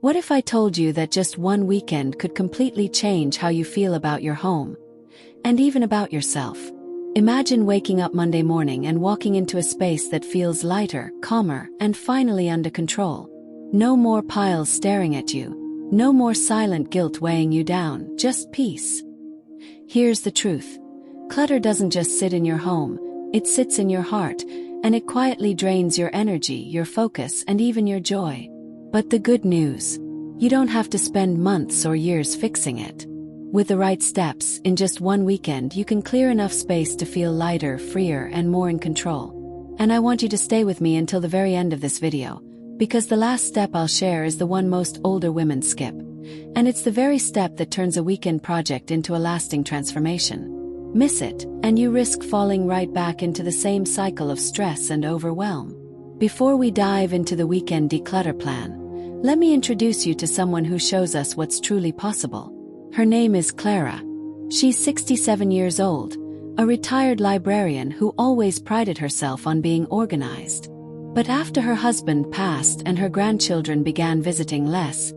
What if I told you that just one weekend could completely change how you feel about your home, and even about yourself? Imagine waking up Monday morning and walking into a space that feels lighter, calmer, and finally under control. No more piles staring at you. No more silent guilt weighing you down, just peace. Here's the truth. Clutter doesn't just sit in your home, it sits in your heart, and it quietly drains your energy, your focus, and even your joy. But the good news: you don't have to spend months or years fixing it. With the right steps, in just one weekend you can clear enough space to feel lighter, freer, and more in control. And I want you to stay with me until the very end of this video, because the last step I'll share is the one most older women skip. And it's the very step that turns a weekend project into a lasting transformation. Miss it, and you risk falling right back into the same cycle of stress and overwhelm. Before we dive into the weekend declutter plan, let me introduce you to someone who shows us what's truly possible. Her name is Clara. She's 67 years old, a retired librarian who always prided herself on being organized. But after her husband passed and her grandchildren began visiting less,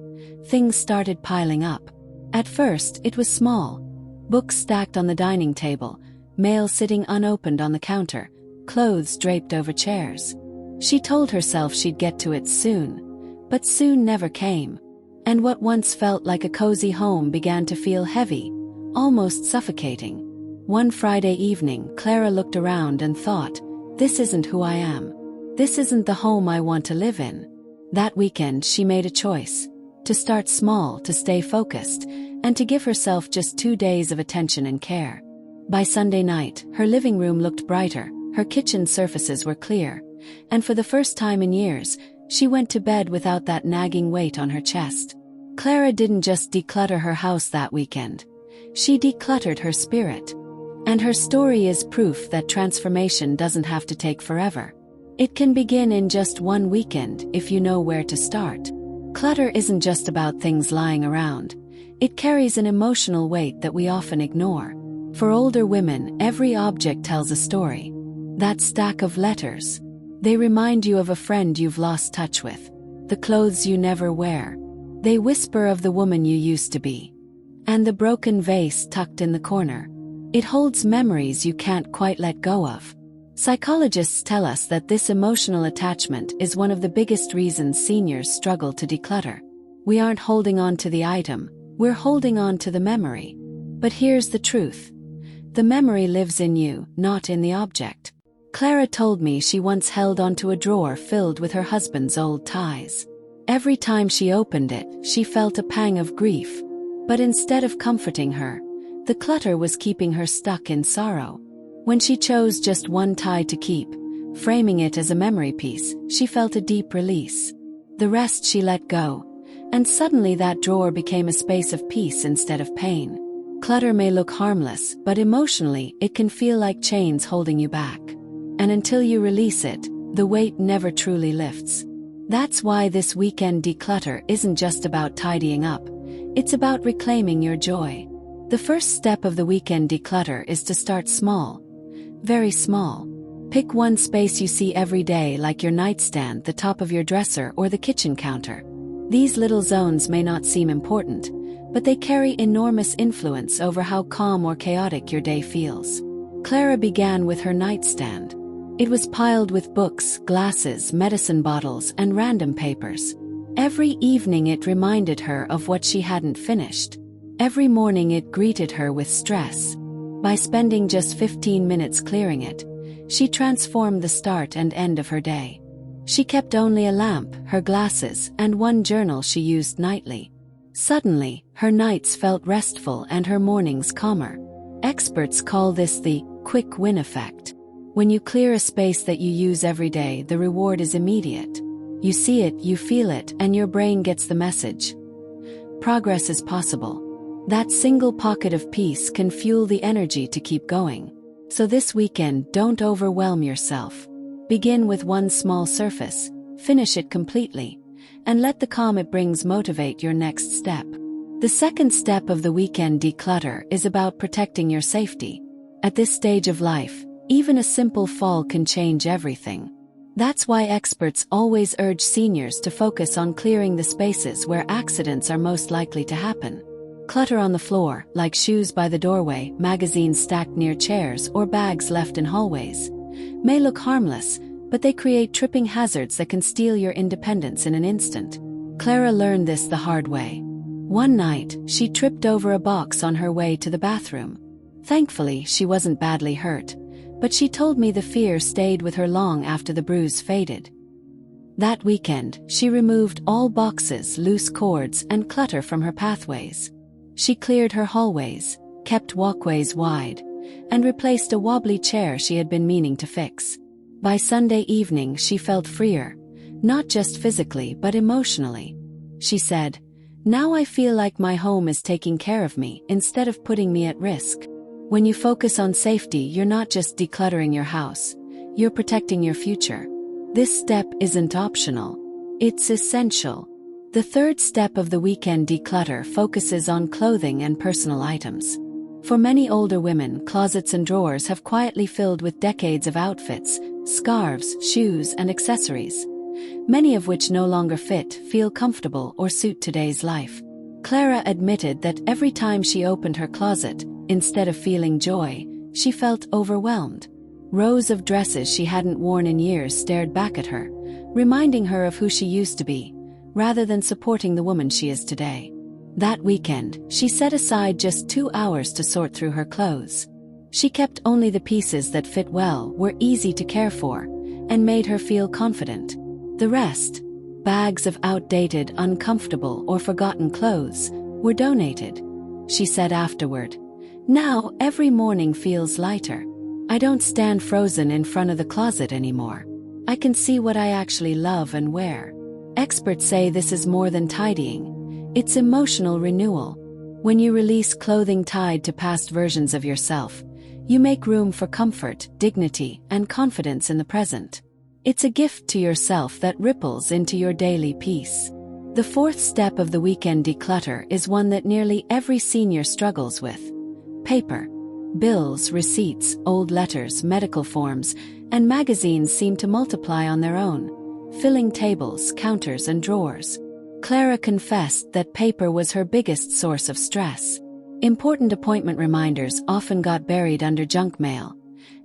things started piling up. At first, it was small. Books stacked on the dining table, mail sitting unopened on the counter, clothes draped over chairs. She told herself she'd get to it soon, but soon never came. And what once felt like a cozy home began to feel heavy, almost suffocating. One Friday evening, Clara looked around and thought, "This isn't who I am. This isn't the home I want to live in." That weekend she made a choice: to start small, to stay focused, and to give herself just 2 days of attention and care. By Sunday night, her living room looked brighter, her kitchen surfaces were clear, and for the first time in years, she went to bed without that nagging weight on her chest. Clara didn't just declutter her house that weekend. She decluttered her spirit. And her story is proof that transformation doesn't have to take forever. It can begin in just one weekend if you know where to start. Clutter isn't just about things lying around. It carries an emotional weight that we often ignore. For older women, every object tells a story. That stack of letters. They remind you of a friend you've lost touch with. The clothes you never wear. They whisper of the woman you used to be. And the broken vase tucked in the corner. It holds memories you can't quite let go of. Psychologists tell us that this emotional attachment is one of the biggest reasons seniors struggle to declutter. We aren't holding on to the item, we're holding on to the memory. But here's the truth. The memory lives in you, not in the object. Clara told me she once held onto a drawer filled with her husband's old ties. Every time she opened it, she felt a pang of grief. But instead of comforting her, the clutter was keeping her stuck in sorrow. When she chose just one tie to keep, framing it as a memory piece, she felt a deep release. The rest she let go, and suddenly that drawer became a space of peace instead of pain. Clutter may look harmless, but emotionally, it can feel like chains holding you back. And until you release it, the weight never truly lifts. That's why this weekend declutter isn't just about tidying up, it's about reclaiming your joy. The first step of the weekend declutter is to start small. Very small. Pick one space you see every day, like your nightstand, the top of your dresser, or the kitchen counter. These little zones may not seem important, but they carry enormous influence over how calm or chaotic your day feels. Clara began with her nightstand. It was piled with books, glasses, medicine bottles, and random papers. Every evening it reminded her of what she hadn't finished. Every morning it greeted her with stress. By spending just 15 minutes clearing it, she transformed the start and end of her day. She kept only a lamp, her glasses, and one journal she used nightly. Suddenly, her nights felt restful and her mornings calmer. Experts call this the quick win effect. When you clear a space that you use every day, the reward is immediate. You see it, you feel it, and your brain gets the message. Progress is possible. That single pocket of peace can fuel the energy to keep going. So this weekend, don't overwhelm yourself. Begin with one small surface, finish it completely, and let the calm it brings motivate your next step. The second step of the weekend declutter is about protecting your safety. At this stage of life, even a simple fall can change everything. That's why experts always urge seniors to focus on clearing the spaces where accidents are most likely to happen. Clutter on the floor, like shoes by the doorway, magazines stacked near chairs, or bags left in hallways, may look harmless, but they create tripping hazards that can steal your independence in an instant. Clara learned this the hard way. One night, she tripped over a box on her way to the bathroom. Thankfully, she wasn't badly hurt, but she told me the fear stayed with her long after the bruise faded. That weekend, she removed all boxes, loose cords, and clutter from her pathways. She cleared her hallways, kept walkways wide, and replaced a wobbly chair she had been meaning to fix. By Sunday evening, she felt freer, not just physically but emotionally. She said, "Now I feel like my home is taking care of me instead of putting me at risk." When you focus on safety, you're not just decluttering your house, you're protecting your future. This step isn't optional. It's essential. The third step of the weekend declutter focuses on clothing and personal items. For many older women, closets and drawers have quietly filled with decades of outfits, scarves, shoes, and accessories, many of which no longer fit, feel comfortable, or suit today's life. Clara admitted that every time she opened her closet, instead of feeling joy, she felt overwhelmed. Rows of dresses she hadn't worn in years stared back at her, reminding her of who she used to be, rather than supporting the woman she is today. That weekend, she set aside just 2 hours to sort through her clothes. She kept only the pieces that fit well, were easy to care for, and made her feel confident. The rest, bags of outdated, uncomfortable, or forgotten clothes, were donated. She said afterward, "Now every morning feels lighter. I don't stand frozen in front of the closet anymore. I can see what I actually love and wear." Experts say this is more than tidying. It's emotional renewal. When you release clothing tied to past versions of yourself, you make room for comfort, dignity, and confidence in the present. It's a gift to yourself that ripples into your daily peace. The fourth step of the weekend declutter is one that nearly every senior struggles with: paper. Bills, receipts, old letters, medical forms, and magazines seem to multiply on their own, filling tables, counters, and drawers. Clara confessed that paper was her biggest source of stress. Important appointment reminders often got buried under junk mail,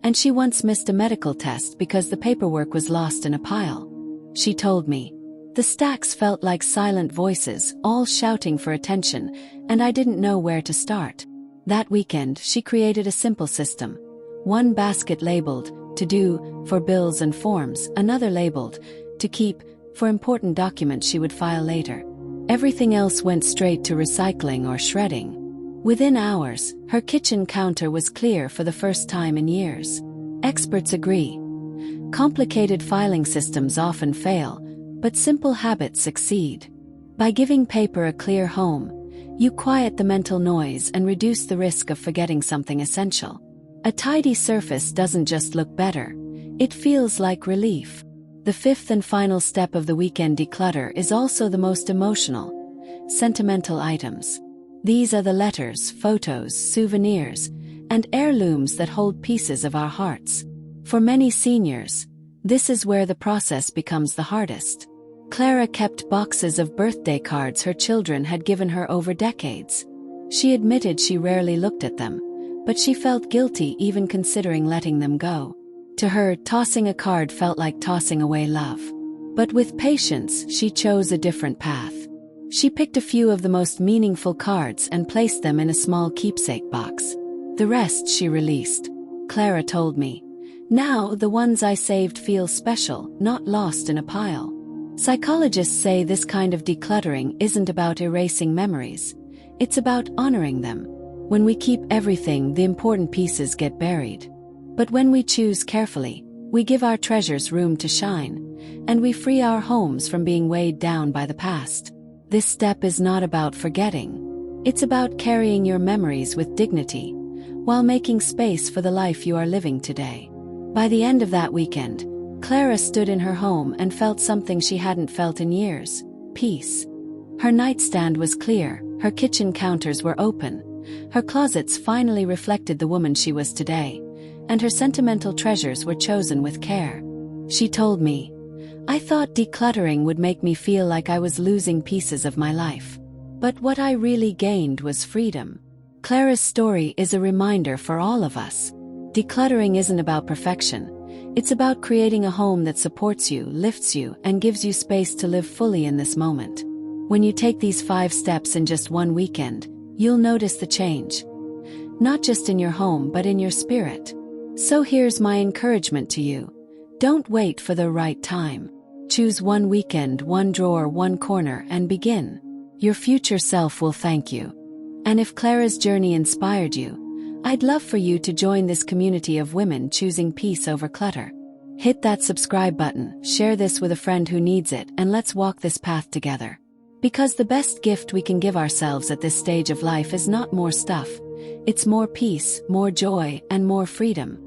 and she once missed a medical test because the paperwork was lost in a pile. She told me, "The stacks felt like silent voices, all shouting for attention, and I didn't know where to start." That weekend, she created a simple system. One basket labeled, "To Do," for bills and forms, another labeled, "To Keep," for important documents she would file later. Everything else went straight to recycling or shredding. Within hours, her kitchen counter was clear for the first time in years. Experts agree. Complicated filing systems often fail, but simple habits succeed. By giving paper a clear home, you quiet the mental noise and reduce the risk of forgetting something essential. A tidy surface doesn't just look better, it feels like relief. The fifth and final step of the weekend declutter is also the most emotional: sentimental items. These are the letters, photos, souvenirs, and heirlooms that hold pieces of our hearts. For many seniors, this is where the process becomes the hardest. Clara kept boxes of birthday cards her children had given her over decades. She admitted she rarely looked at them, but she felt guilty even considering letting them go. To her, tossing a card felt like tossing away love. But with patience, she chose a different path. She picked a few of the most meaningful cards and placed them in a small keepsake box. The rest she released. Clara told me, "Now the ones I saved feel special, not lost in a pile." Psychologists say this kind of decluttering isn't about erasing memories. It's about honoring them. When we keep everything, the important pieces get buried. But when we choose carefully, we give our treasures room to shine, and we free our homes from being weighed down by the past. This step is not about forgetting. It's about carrying your memories with dignity, while making space for the life you are living today. By the end of that weekend, Clara stood in her home and felt something she hadn't felt in years: peace. Her nightstand was clear, her kitchen counters were open, her closets finally reflected the woman she was today, and her sentimental treasures were chosen with care. She told me, "I thought decluttering would make me feel like I was losing pieces of my life. But what I really gained was freedom." Clara's story is a reminder for all of us. Decluttering isn't about perfection. It's about creating a home that supports you, lifts you, and gives you space to live fully in this moment. When you take these 5 steps in just one weekend, you'll notice the change. Not just in your home, but in your spirit. So here's my encouragement to you. Don't wait for the right time. Choose one weekend, one drawer, one corner, and begin. Your future self will thank you. And if Clara's journey inspired you, I'd love for you to join this community of women choosing peace over clutter. Hit that subscribe button, share this with a friend who needs it, and let's walk this path together. Because the best gift we can give ourselves at this stage of life is not more stuff. It's more peace, more joy, and more freedom.